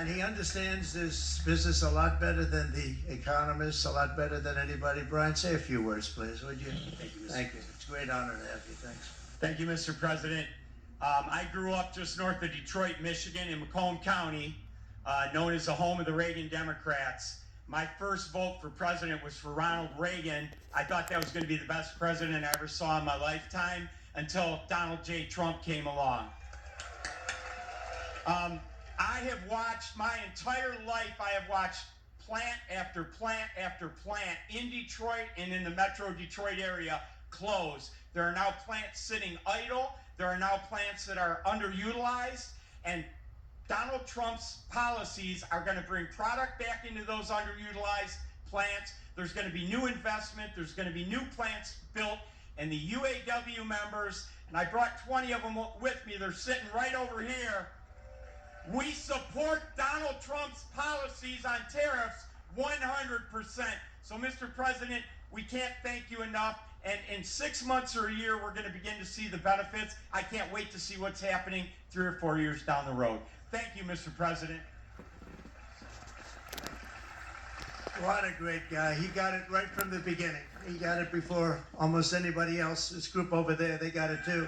And he understands this business a lot better than the economists, a lot better than anybody. Brian, say a few words, please, would you? Thank you, Mr. Thank you. It's a great honor to have you. Thanks. Thank you, Mr. President. I grew up just north of Detroit, Michigan, in Macomb County, known as the home of the Reagan Democrats. My first vote for president was for Ronald Reagan. I thought that was going to be the best president I ever saw in my lifetime until Donald J. Trump came along. I have watched my entire life, I have watched plant after plant after plant in Detroit and in the Metro Detroit area close. There are now plants sitting idle. There are now plants that are underutilized. And Donald Trump's policies are going to bring product back into those underutilized plants. There's going to be new investment. There's going to be new plants built. And the UAW members, and I brought 20 of them with me, they're sitting right over here. We support Donald Trump's policies on tariffs 100%. So, Mr. President, we can't thank you enough. And in 6 months or a year, we're going to begin to see the benefits. I can't wait to see what's happening 3 or 4 years down the road. Thank you, Mr. President. What a great guy. He got it right from the beginning. He got it before almost anybody else. This group over there, they got it too.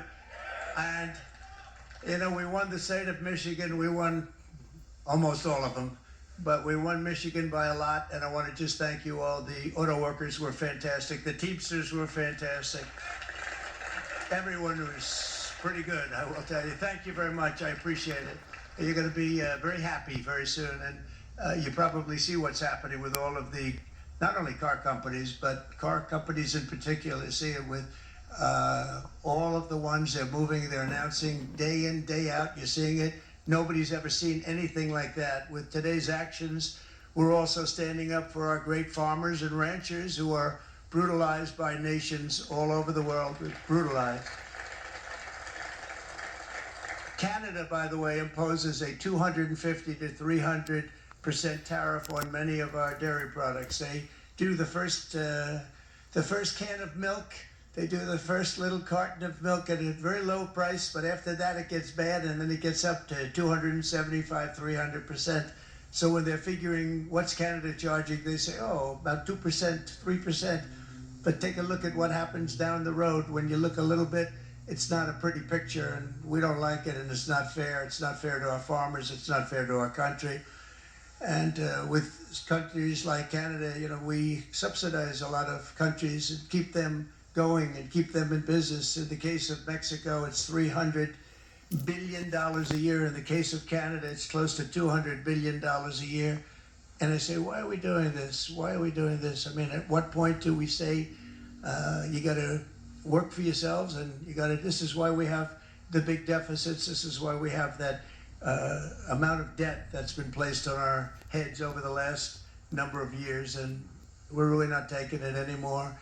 And, you know, we won the state of Michigan. We won almost all of them. But we won Michigan by a lot, and I want to just thank you all. The auto workers were fantastic. The Teamsters were fantastic. Everyone was pretty good, I will tell you. Thank you very much. I appreciate it. You're going to be very happy very soon, and you probably see what's happening with all of the, not only car companies, but car companies in particular. See it with all of the ones they're moving, they're announcing day in, day out. You're seeing it. Nobody's ever seen anything like that. With today's actions, we're also standing up for our great farmers and ranchers who are brutalized by nations all over the world. Brutalized. Canada, by the way, imposes a 250 to 300% tariff on many of our dairy products. They do the first can of milk. They do the first little carton of milk at a very low price, but after that it gets bad, and then it gets up to 275, 300%. So when they're figuring what's Canada charging, they say, oh, about 2%, 3%. But take a look at what happens down the road. When you look a little bit, it's not a pretty picture, and we don't like it, and it's not fair. It's not fair to our farmers. It's not fair to our country. And with countries like Canada, you know, we subsidize a lot of countries and keep them going and keep them in business. In the case of Mexico, it's $300 billion a year. In the case of Canada, it's close to $200 billion a year. And I say, why are we doing this? Why are we doing this? I mean, at what point do we say, you got to work for yourselves, and you got to, this is why we have the big deficits. This is why we have that amount of debt that's been placed on our heads over the last number of years, and we're really not taking it anymore.